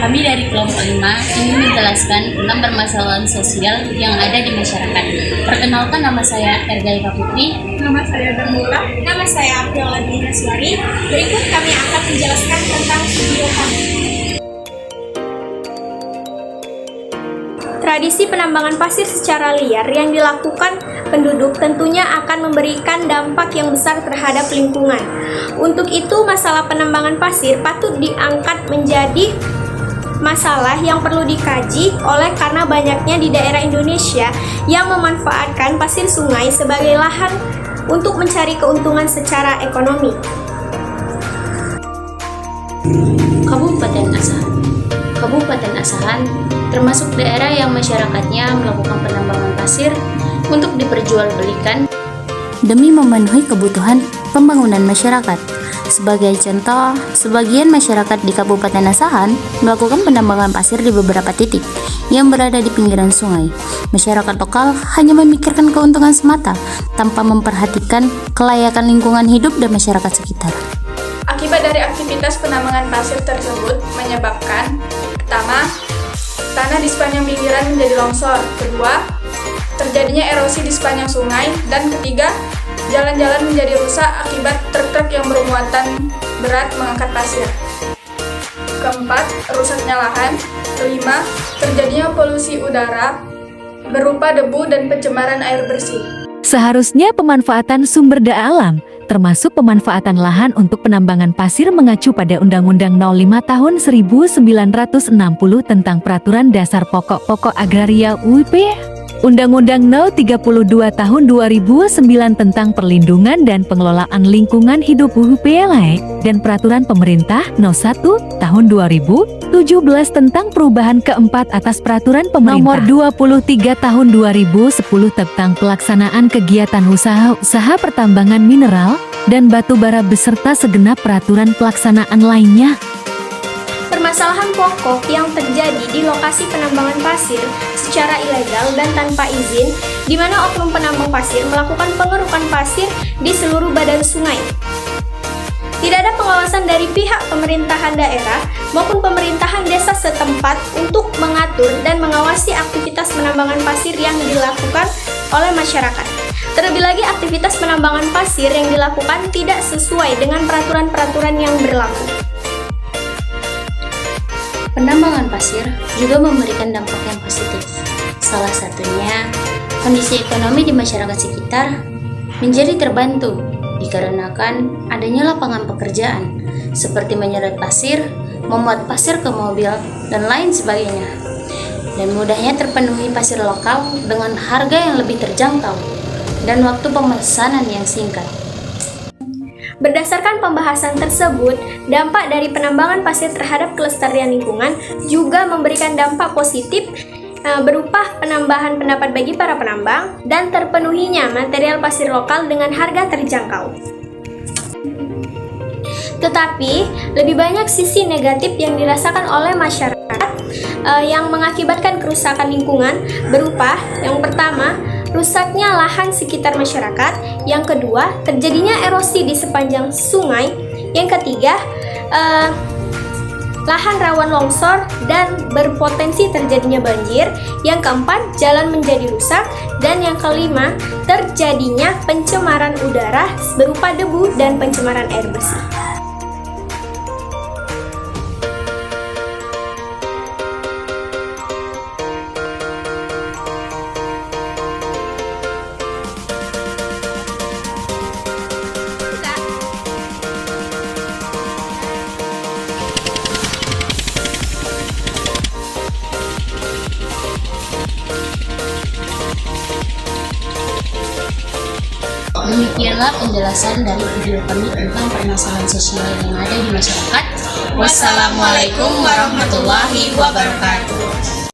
Kami dari kelompok 5 ingin menjelaskan tentang permasalahan sosial yang ada di masyarakat. Perkenalkan, nama saya Erga Ika Putri. Nama saya Darmula. Nama saya Apriola Dinaswari. Berikut kami akan menjelaskan tentang video kami. Tradisi penambangan pasir secara liar yang dilakukan penduduk tentunya akan memberikan dampak yang besar terhadap lingkungan. Untuk itu, masalah penambangan pasir patut diangkat menjadi masalah yang perlu dikaji oleh karena banyaknya di daerah Indonesia yang memanfaatkan pasir sungai sebagai lahan untuk mencari keuntungan secara ekonomi. Kabupaten Asahan termasuk daerah yang masyarakatnya melakukan penambangan pasir untuk diperjualbelikan demi memenuhi kebutuhan pembangunan masyarakat. Sebagai contoh, sebagian masyarakat di Kabupaten Asahan melakukan penambangan pasir di beberapa titik yang berada di pinggiran sungai. Masyarakat lokal hanya memikirkan keuntungan semata tanpa memperhatikan kelayakan lingkungan hidup dan masyarakat sekitar. Akibat dari aktivitas penambangan pasir tersebut menyebabkan: pertama, tanah di sepanjang pinggiran menjadi longsor; kedua, terjadinya erosi di sepanjang sungai; dan ketiga, jalan-jalan menjadi rusak akibat truk-truk yang bermuatan berat mengangkat pasir. Keempat, rusaknya lahan. Kelima, terjadinya polusi udara berupa debu dan pencemaran air bersih. Seharusnya pemanfaatan sumber daya alam, termasuk pemanfaatan lahan untuk penambangan pasir mengacu pada Undang-Undang 05 Tahun 1960 tentang Peraturan Dasar Pokok-Pokok Agraria UIP, Undang-Undang No. 32 Tahun 2009 tentang Perlindungan dan Pengelolaan Lingkungan Hidup UPLI, dan Peraturan Pemerintah No. 1 Tahun 2017 tentang perubahan keempat atas Peraturan Pemerintah Nomor 23 Tahun 2010 tentang pelaksanaan kegiatan usaha pertambangan mineral dan batu bara beserta segenap peraturan pelaksanaan lainnya. Permasalahan pokok yang terjadi di lokasi penambangan pasir secara ilegal dan tanpa izin, di mana oknum penambang pasir melakukan pengerukan pasir di seluruh badan sungai. Tidak ada pengawasan dari pihak pemerintahan daerah maupun pemerintahan desa setempat untuk mengatur dan mengawasi aktivitas penambangan pasir yang dilakukan oleh masyarakat. Terlebih lagi, aktivitas penambangan pasir yang dilakukan tidak sesuai dengan peraturan-peraturan yang berlaku. Penambangan pasir juga memberikan dampak yang positif. Salah satunya, kondisi ekonomi di masyarakat sekitar menjadi terbantu dikarenakan adanya lapangan pekerjaan seperti menyerut pasir, memuat pasir ke mobil, dan lain sebagainya. Dan mudahnya terpenuhi pasir lokal dengan harga yang lebih terjangkau dan waktu pemesanan yang singkat. Berdasarkan pembahasan tersebut, dampak dari penambangan pasir terhadap kelestarian lingkungan juga memberikan dampak positif berupa penambahan pendapat bagi para penambang dan terpenuhinya material pasir lokal dengan harga terjangkau. Tetapi, lebih banyak sisi negatif yang dirasakan oleh masyarakat yang mengakibatkan kerusakan lingkungan berupa: yang pertama, rusaknya lahan sekitar masyarakat; yang kedua, terjadinya erosi di sepanjang sungai; yang ketiga, lahan rawan longsor dan berpotensi terjadinya banjir; yang keempat, jalan menjadi rusak; dan yang kelima, terjadinya pencemaran udara berupa debu dan pencemaran air bersih. Demikianlah penjelasan dari video kami tentang permasalahan sosial yang ada di masyarakat. Wassalamualaikum warahmatullahi wabarakatuh.